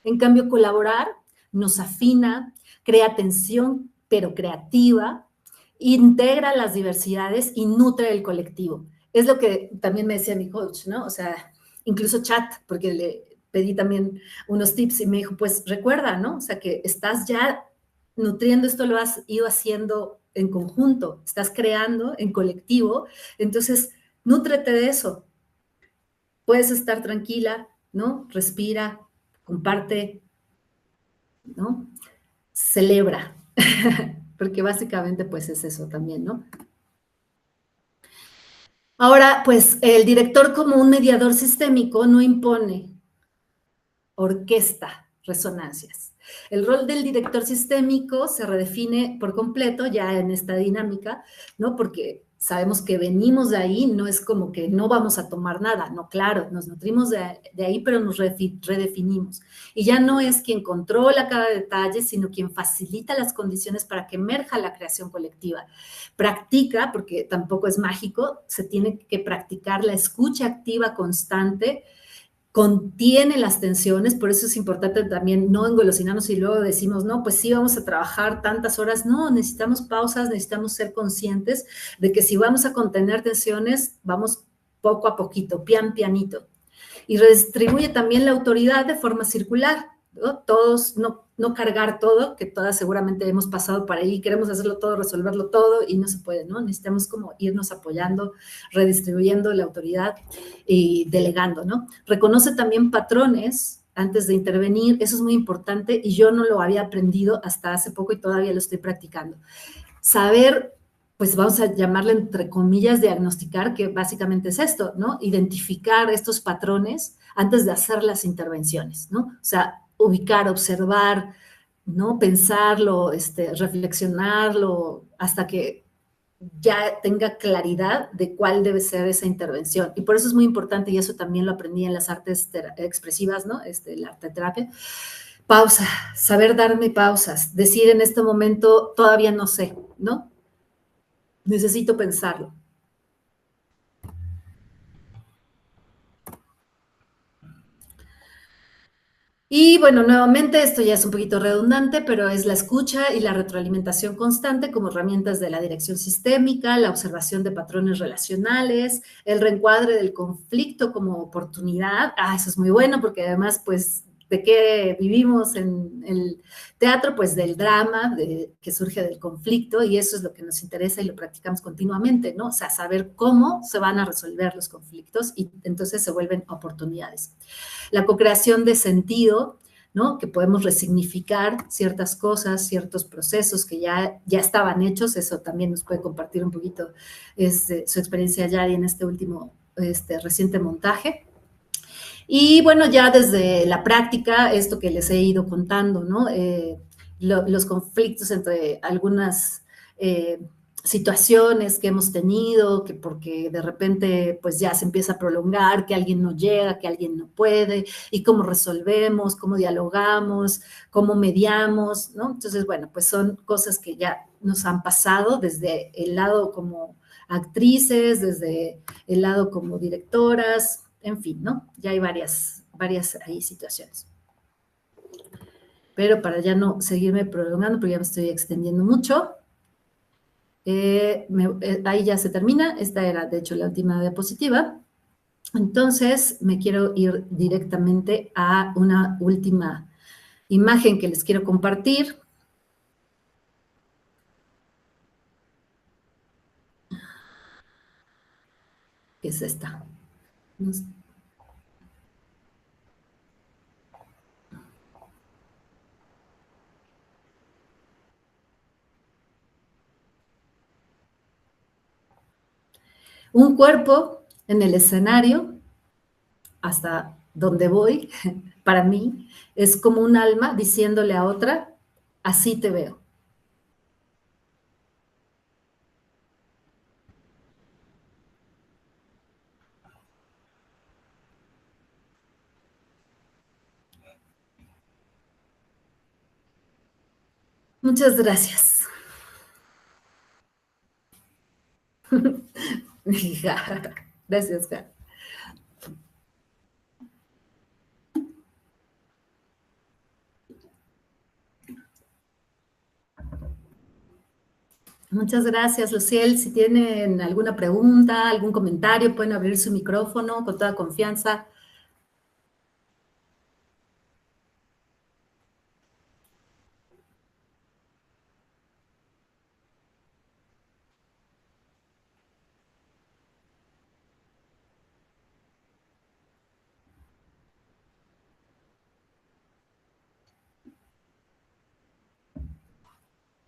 A: En cambio, colaborar nos afina, crea tensión, pero creativa, integra las diversidades y nutre el colectivo. Es lo que también me decía mi coach, ¿no? O sea, incluso chat, porque le pedí también unos tips y me dijo, pues recuerda, ¿no? O sea, que estás ya nutriendo, esto lo has ido haciendo en conjunto, estás creando en colectivo, entonces nútrete de eso. Puedes estar tranquila, ¿no? Respira, comparte, ¿no? Celebra, porque básicamente pues es eso también, ¿no? Ahora, pues el director como un mediador sistémico no impone, orquesta resonancias. El rol del director sistémico se redefine por completo ya en esta dinámica, ¿no? Porque sabemos que venimos de ahí, no es como que no vamos a tomar nada, no, claro, nos nutrimos de ahí, pero nos redefinimos. Y ya no es quien controla cada detalle, sino quien facilita las condiciones para que emerja la creación colectiva. Practica, porque tampoco es mágico, se tiene que practicar la escucha activa constante, contiene las tensiones, por eso es importante también no engolosinarnos y luego decimos, no, pues sí, vamos a trabajar tantas horas. No, necesitamos pausas, necesitamos ser conscientes de que si vamos a contener tensiones, vamos poco a poquito, pianito. Y redistribuye también la autoridad de forma circular, ¿no? Todos, no cargar todo, que todas seguramente hemos pasado por ahí, queremos hacerlo todo, resolverlo todo y no se puede, ¿no? Necesitamos como irnos apoyando, redistribuyendo la autoridad y delegando, ¿no? Reconoce también patrones antes de intervenir, eso es muy importante y yo no lo había aprendido hasta hace poco y todavía lo estoy practicando. Saber, pues vamos a llamarle entre comillas diagnosticar, que básicamente es esto, ¿no? Identificar estos patrones antes de hacer las intervenciones, ¿no? O sea, ubicar, observar, ¿no? Pensarlo, reflexionarlo, hasta que ya tenga claridad de cuál debe ser esa intervención. Y por eso es muy importante, y eso también lo aprendí en las artes expresivas, ¿no? La arte terapia. Pausa, saber darme pausas, decir en este momento todavía no sé, ¿no? Necesito pensarlo. Y bueno, nuevamente esto ya es un poquito redundante, pero es la escucha y la retroalimentación constante como herramientas de la dirección sistémica, la observación de patrones relacionales, el reencuadre del conflicto como oportunidad. Ah, eso es muy bueno porque además, pues, ¿de qué vivimos en el teatro? Pues del drama que surge del conflicto y eso es lo que nos interesa y lo practicamos continuamente, ¿no? O sea, saber cómo se van a resolver los conflictos y entonces se vuelven oportunidades. La co-creación de sentido, ¿no? Que podemos resignificar ciertas cosas, ciertos procesos que ya estaban hechos, eso también nos puede compartir un poquito su experiencia Yari en este último, reciente montaje. Y bueno, ya desde la práctica, esto que les he ido contando, ¿no? Los conflictos entre algunas situaciones que hemos tenido, que porque de repente pues ya se empieza a prolongar, que alguien no llega, que alguien no puede, y cómo resolvemos, cómo dialogamos, cómo mediamos, ¿no? Entonces, bueno, pues son cosas que ya nos han pasado desde el lado como actrices, desde el lado como directoras, en fin, ¿no? Ya hay varias ahí situaciones. Pero para ya no seguirme prolongando, porque ya me estoy extendiendo mucho, ahí ya se termina. Esta era, de hecho, la última diapositiva. Entonces, me quiero ir directamente a una última imagen que les quiero compartir. Que es esta. No sé. Un cuerpo en el escenario, hasta donde voy, para mí, es como un alma diciéndole a otra, así te veo. Muchas gracias. Gracias, Juan. Muchas gracias, Luciel. Si tienen alguna pregunta, algún comentario, pueden abrir su micrófono con toda confianza.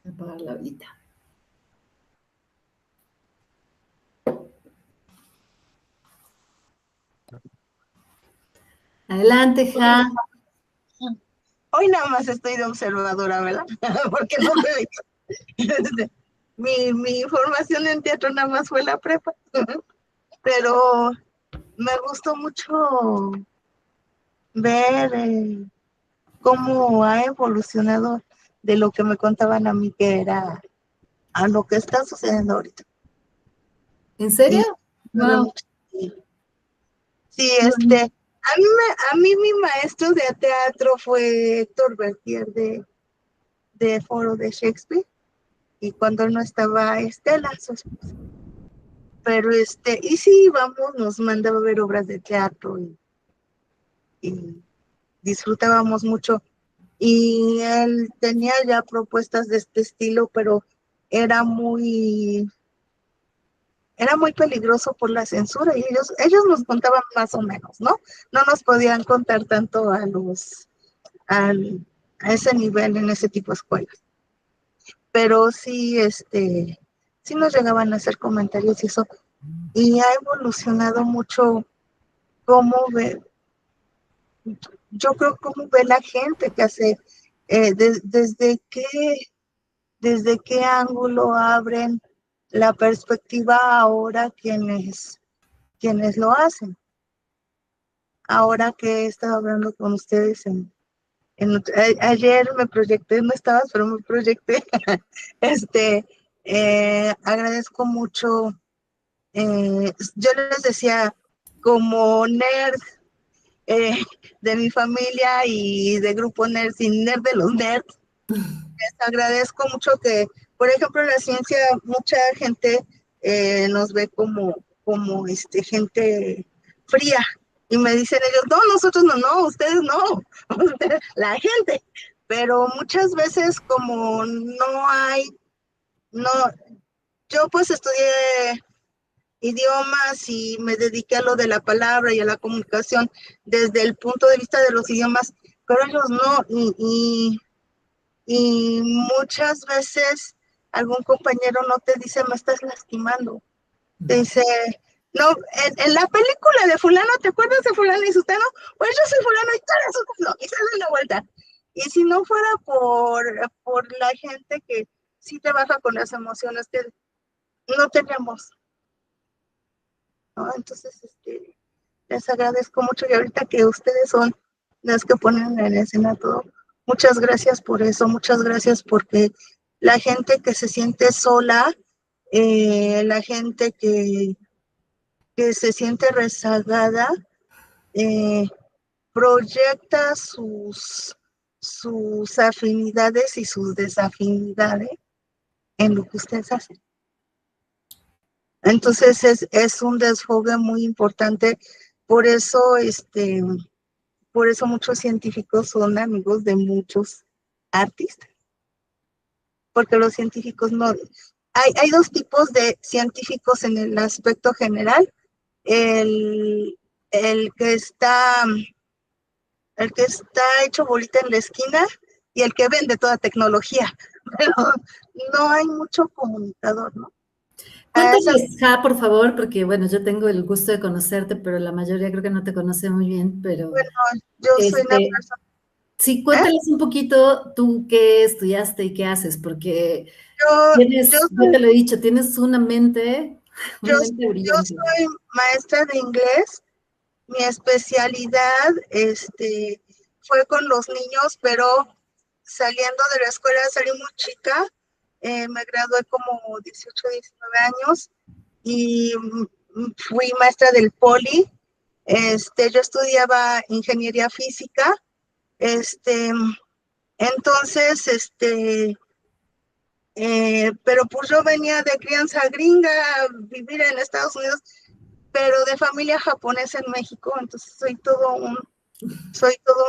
A: Voy a apagar la velita. Adelante, Ja.
F: Hoy nada más estoy de observadora, ¿verdad? Porque no me... mi formación en teatro nada más fue la prepa, pero me gustó mucho ver cómo ha evolucionado de lo que me contaban a mí que era a lo que está sucediendo ahorita.
A: ¿En serio?
F: Wow. Sí, a mí mi maestro de teatro fue Héctor Bertier de Foro de Shakespeare, y cuando él no estaba Estela, su esposa. Pero y sí, vamos, nos mandaba a ver obras de teatro y disfrutábamos mucho. Y él tenía ya propuestas de este estilo, pero era muy peligroso por la censura, y ellos nos contaban más o menos, ¿no? No nos podían contar tanto a ese nivel en ese tipo de escuelas. Pero sí, sí nos llegaban a hacer comentarios y eso, y ha evolucionado mucho cómo ve, yo creo cómo ve la gente que hace, desde qué ángulo abren la perspectiva ahora quienes lo hacen. Ahora que he estado hablando con ustedes ayer me proyecté, no estabas, pero me proyecté. Agradezco mucho. Yo les decía, como nerd, de mi familia y de Grupo Nerd, sin Nerd de los Nerds. Les agradezco mucho que, por ejemplo, en la ciencia, mucha gente nos ve como gente fría. Y me dicen ellos, no, nosotros no, ustedes no, la gente. Pero muchas veces como yo pues estudié idiomas y me dediqué a lo de la palabra y a la comunicación desde el punto de vista de los idiomas, pero ellos no, y muchas veces algún compañero no te dice, me estás lastimando. Te dice, no, en la película de fulano, ¿te acuerdas de fulano y sutano? Pues yo soy fulano y tú eres sutano, y se dan la vuelta. Y si no fuera por la gente que sí trabaja con las emociones, que no tenemos, ¿no? Entonces, les agradezco mucho, y ahorita que ustedes son las que ponen en escena todo, muchas gracias por eso, muchas gracias porque la gente que se siente sola, la gente que se siente rezagada, proyecta sus afinidades y sus desafinidades en lo que ustedes hacen. Entonces es un desfogue muy importante, por eso muchos científicos son amigos de muchos artistas, porque los científicos no... Hay dos tipos de científicos en el aspecto general, el que está hecho bolita en la esquina y el que vende toda tecnología, pero no hay mucho comunicador, ¿no?
A: Cuéntales, por favor, porque bueno, yo tengo el gusto de conocerte, pero la mayoría creo que no te conoce muy bien, pero...
F: Bueno, yo soy una persona...
A: Sí, cuéntales un poquito tú qué estudiaste y qué haces, porque yo te lo he dicho, tienes una mente brillante.
F: Yo soy maestra de inglés, mi especialidad fue con los niños, pero saliendo de la escuela salí muy chica, me gradué como 18, 19 años y fui maestra del poli. Yo estudiaba ingeniería física, entonces, pero pues yo venía de crianza gringa, vivir en Estados Unidos, pero de familia japonesa en México, entonces soy todo un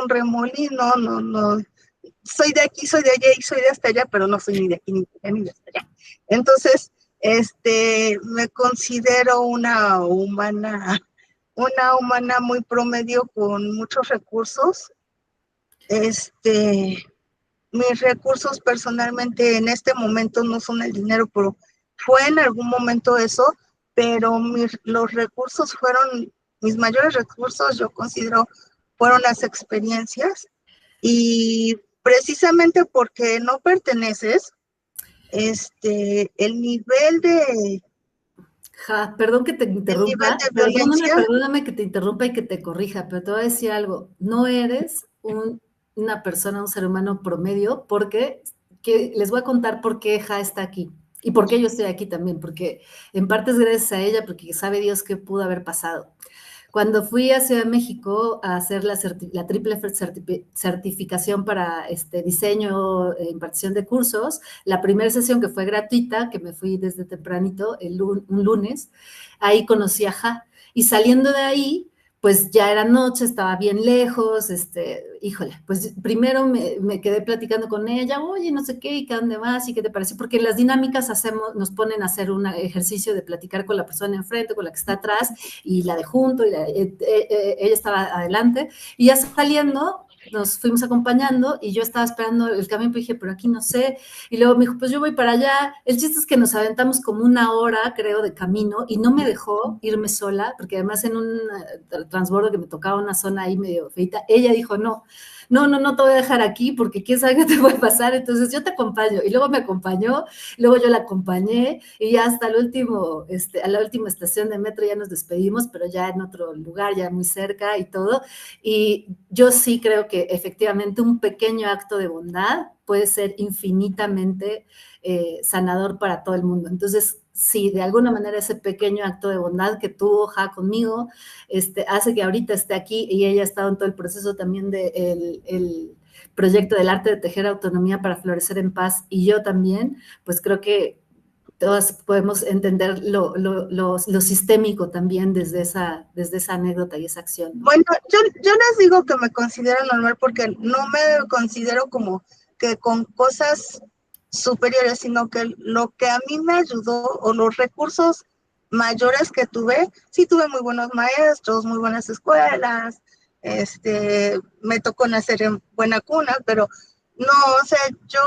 F: remolino, no, soy de aquí, soy de allá y soy de hasta allá, pero no soy ni de aquí ni de allá ni de hasta allá. Entonces, me considero una humana muy promedio con muchos recursos. Mis recursos personalmente en este momento no son el dinero, pero fue en algún momento eso, pero los recursos fueron, mis mayores recursos yo considero fueron las experiencias, y precisamente porque no perteneces, el nivel de...
A: perdón que te interrumpa,
F: violencia,
A: perdóname que te interrumpa y que te corrija, pero te voy a decir algo, no eres una persona, un ser humano promedio, porque les voy a contar por qué está aquí y por qué yo estoy aquí también, porque en parte es gracias a ella, porque sabe Dios qué pudo haber pasado. Cuando fui a Ciudad de México a hacer la triple certificación para diseño e impartición de cursos, la primera sesión que fue gratuita, que me fui desde tempranito, un lunes, ahí conocí a Ja, y saliendo de ahí, pues ya era noche, estaba bien lejos, híjole, pues primero me quedé platicando con ella, oye, no sé qué, ¿y qué dónde vas? ¿Y qué te pareció? Porque en las dinámicas nos ponen a hacer un ejercicio de platicar con la persona enfrente, con la que está atrás, y la de junto, y ella estaba adelante, y ya saliendo, nos fuimos acompañando, y yo estaba esperando el camión, y dije, pero aquí no sé, y luego me dijo, pues yo voy para allá. El chiste es que nos aventamos como una hora, creo, de camino, y no me dejó irme sola, porque además en un transbordo que me tocaba una zona ahí medio feita, ella dijo, no te voy a dejar aquí, porque quién sabe qué te puede pasar, entonces yo te acompaño, y luego me acompañó, luego yo la acompañé, y ya hasta el último, a la última estación de metro ya nos despedimos, pero ya en otro lugar, ya muy cerca y todo, y yo sí creo que efectivamente un pequeño acto de bondad puede ser infinitamente sanador para todo el mundo. Entonces, si de alguna manera ese pequeño acto de bondad que tuvo Ja conmigo, hace que ahorita esté aquí, y ella ha estado en todo el proceso también del el proyecto del arte de tejer autonomía para florecer en paz, y yo también, pues creo que todas podemos entender lo sistémico también desde esa anécdota y esa acción, ¿no?
F: Bueno, yo les digo que me considero normal porque no me considero como que con cosas superiores, sino que lo que a mí me ayudó o los recursos mayores que tuve, sí tuve muy buenos maestros, muy buenas escuelas, me tocó nacer en buena cuna, pero no, o sea, yo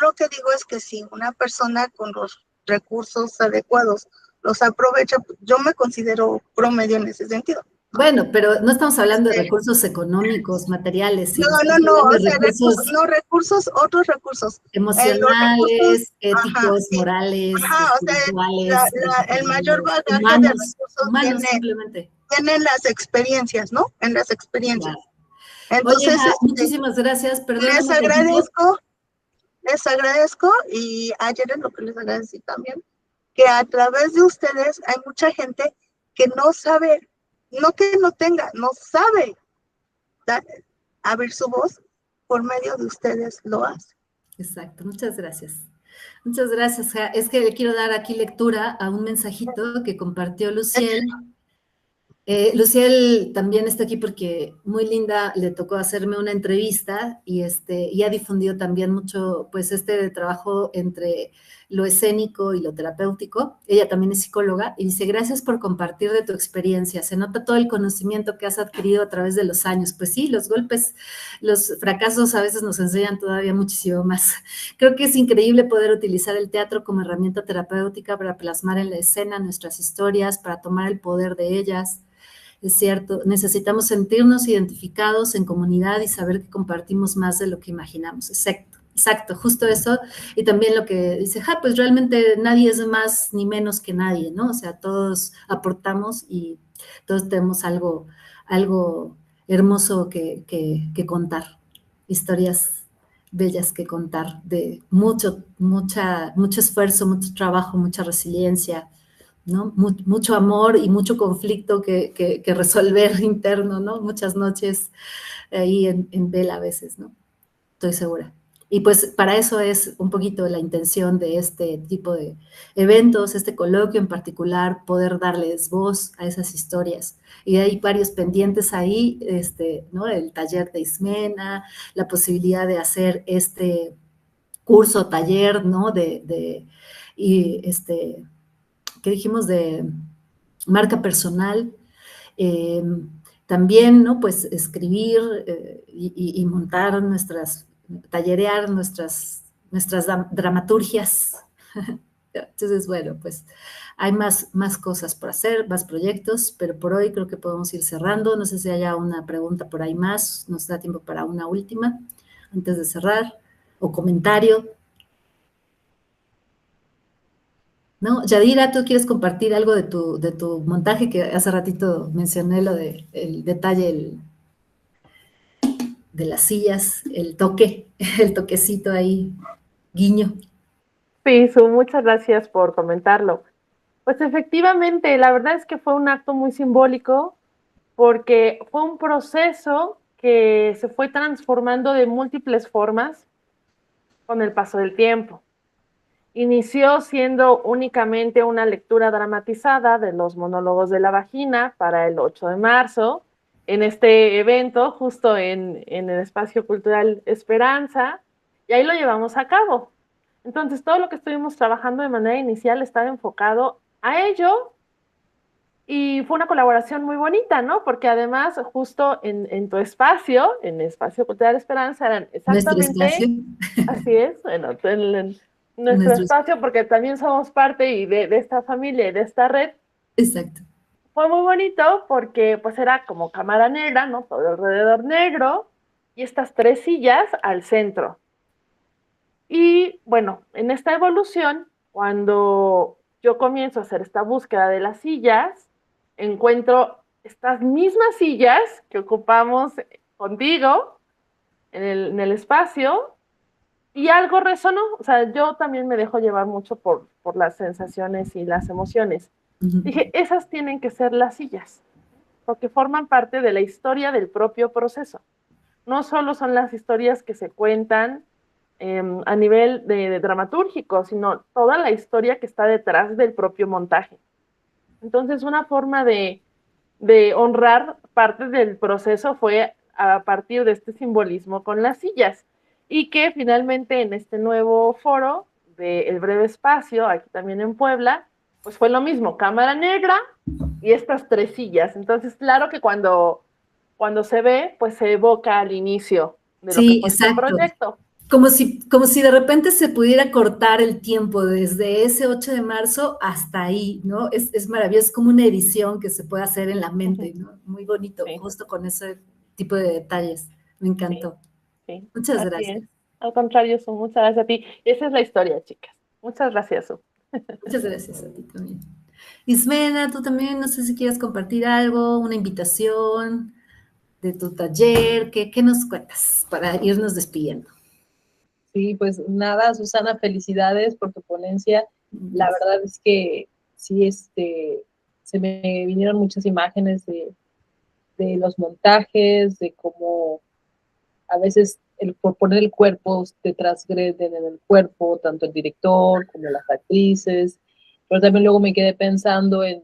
F: lo que digo es que si una persona con los recursos adecuados los aprovecha, yo me considero promedio en ese sentido.
A: Bueno, pero no estamos hablando de recursos económicos, materiales, sino
F: No, o sea, otros recursos.
A: Emocionales, éticos,
F: sí,
A: morales,
F: o sea,
A: espirituales,
F: el mayor bagaje
A: humanos,
F: de recursos
A: simplemente.
F: Tienen las experiencias, ¿no? En las experiencias.
A: Claro.
F: Entonces,
A: oye, muchísimas gracias, perdón.
F: Les agradezco, y ayer es lo que les agradecí también, que a través de ustedes hay mucha gente que no sabe, no que no tenga, no sabe abrir su voz, por medio de ustedes lo hace.
A: Exacto, muchas gracias. Muchas gracias. Es que le quiero dar aquí lectura a un mensajito que compartió Luciel. Luciel también está aquí porque muy linda, le tocó hacerme una entrevista y ha difundido también mucho, pues, trabajo entre lo escénico y lo terapéutico. Ella también es psicóloga y dice, gracias por compartir de tu experiencia. Se nota todo el conocimiento que has adquirido a través de los años. Pues sí, los golpes, los fracasos a veces nos enseñan todavía muchísimo más. Creo que es increíble poder utilizar el teatro como herramienta terapéutica para plasmar en la escena nuestras historias, para tomar el poder de ellas. Es cierto, necesitamos sentirnos identificados en comunidad y saber que compartimos más de lo que imaginamos. Exacto, justo eso. Y también lo que dice, pues realmente nadie es más ni menos que nadie, ¿no? O sea, todos aportamos y todos tenemos algo hermoso que contar, historias bellas que contar, de mucho esfuerzo, mucho trabajo, mucha resiliencia, ¿no? Mucho amor y mucho conflicto que resolver interno, ¿no? Muchas noches ahí en vela a veces, ¿no? Estoy segura. Y pues para eso es un poquito la intención de este tipo de eventos, este coloquio en particular, poder darles voz a esas historias. Y hay varios pendientes ahí, ¿no? El taller de Ismena, la posibilidad de hacer este curso, taller, ¿no? ¿Qué dijimos? De marca personal, también, ¿no? Pues escribir y montar tallerear nuestras dramaturgias. Entonces, bueno, pues hay más cosas por hacer, más proyectos, pero por hoy creo que podemos ir cerrando. No sé si haya una pregunta por ahí más, nos da tiempo para una última antes de cerrar, o comentario. ¿No? Yadira, ¿tú quieres compartir algo de tu montaje? Que hace ratito mencioné lo de el detalle de las sillas, el toquecito ahí, guiño.
B: Sí, Su, muchas gracias por comentarlo. Pues efectivamente, la verdad es que fue un acto muy simbólico porque fue un proceso que se fue transformando de múltiples formas con el paso del tiempo. Inició siendo únicamente una lectura dramatizada de los monólogos de la vagina para el 8 de marzo, en este evento, justo en el Espacio Cultural Esperanza, y ahí lo llevamos a cabo. Entonces, todo lo que estuvimos trabajando de manera inicial estaba enfocado a ello, y fue una colaboración muy bonita, ¿no? Porque además, justo en tu espacio, en Espacio Cultural Esperanza, eran exactamente...
A: Nuestro espacio.
B: Así es, bueno, en nuestro espacio, porque también somos parte de esta familia y de esta red.
A: Exacto.
B: Fue muy bonito porque pues era como cámara negra, ¿no? Todo alrededor negro, y estas 3 sillas al centro. Y bueno, en esta evolución, cuando yo comienzo a hacer esta búsqueda de las sillas, encuentro estas mismas sillas que ocupamos contigo en el espacio, Y algo resonó, o sea, yo también me dejo llevar mucho por las sensaciones y las emociones. Dije, esas tienen que ser las sillas, porque forman parte de la historia del propio proceso. No solo son las historias que se cuentan a nivel de dramatúrgico, sino toda la historia que está detrás del propio montaje. Entonces, una forma de honrar parte del proceso fue a partir de este simbolismo con las sillas, y que finalmente en este nuevo foro de El Breve Espacio, aquí también en Puebla, pues fue lo mismo, cámara negra y estas 3 sillas. Entonces, claro que cuando se ve, pues se evoca al inicio de lo que
A: Sí,
B: fue este
A: exacto.
B: proyecto.
A: Como si de repente se pudiera cortar el tiempo desde ese 8 de marzo hasta ahí, ¿no? Es maravilloso, es como una edición que se puede hacer en la mente, ¿no? Muy bonito,
B: Sí.
A: justo con ese tipo de detalles. Me encantó.
B: Sí,
A: Muchas
B: así
A: gracias.
B: es. Al contrario, Su, muchas gracias a ti. Esa es la historia, chicas. Muchas gracias, Su.
A: Muchas gracias a ti también. Ismena, tú también, no sé si quieres compartir algo, una invitación de tu taller, ¿qué nos cuentas para irnos despidiendo?
E: Sí, pues nada, Susana, felicidades por tu ponencia. La verdad es que sí, se me vinieron muchas imágenes de los montajes, de cómo a veces por poner el cuerpo te transgreden en el cuerpo, tanto el director como las actrices, pero también luego me quedé pensando en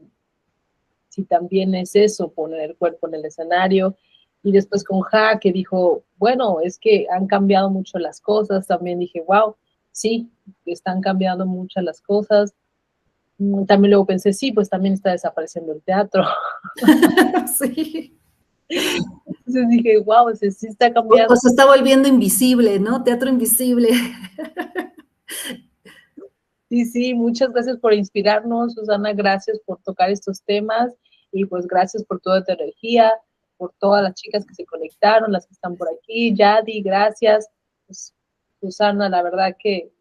E: si también es eso, poner el cuerpo en el escenario. Y después con Ja, que dijo, bueno, es que han cambiado mucho las cosas, también dije, wow, sí, están cambiando muchas las cosas. También luego pensé, sí, pues también está desapareciendo el teatro.
A: Sí.
E: Entonces dije, wow, sí está cambiando.
A: O se está volviendo invisible, ¿no? Teatro invisible.
E: Sí, muchas gracias por inspirarnos, Susana, gracias por tocar estos temas y pues gracias por toda tu energía, por todas las chicas que se conectaron, las que están por aquí, Yadi, gracias. Pues, Susana, la verdad que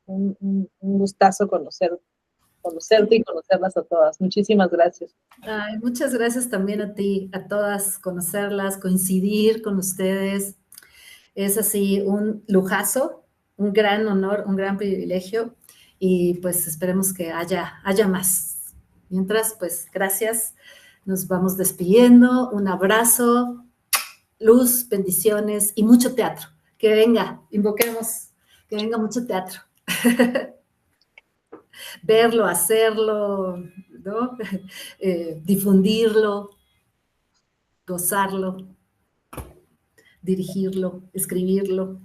E: un gustazo conocerte y conocerlas a todas. Muchísimas gracias.
A: Ay, muchas gracias también a ti, a todas, conocerlas, coincidir con ustedes. Es así un lujazo, un gran honor, un gran privilegio y pues esperemos que haya más. Mientras, pues gracias, nos vamos despidiendo, un abrazo, luz, bendiciones y mucho teatro. Que venga, invoquemos, que venga mucho teatro. Verlo, hacerlo, ¿no? Difundirlo, gozarlo, dirigirlo, escribirlo,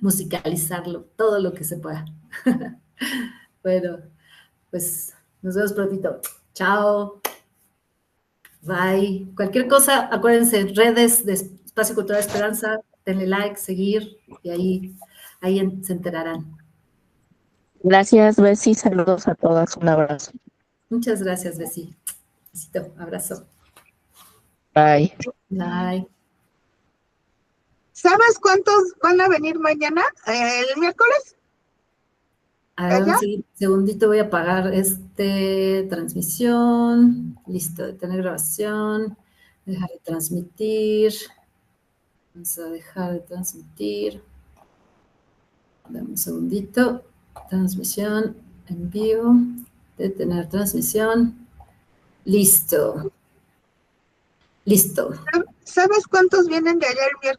A: musicalizarlo, todo lo que se pueda. Bueno, pues nos vemos prontito. Chao. Bye. Cualquier cosa, acuérdense, redes de Espacio Cultural Esperanza, denle like, seguir y ahí se enterarán.
D: Gracias, Bessy. Saludos a todas. Un abrazo.
A: Muchas gracias, Bessy. Besito, abrazo.
D: Bye.
A: Bye.
F: ¿Sabes cuántos van a venir mañana? ¿El miércoles?
A: A ver, un segundito, voy a apagar transmisión. Listo, detener grabación. Dejar de transmitir. Vamos a dejar de transmitir. Dame un segundito. Transmisión en vivo. Detener transmisión. Listo. Listo.
F: ¿Sabes cuántos vienen de allá el miércoles?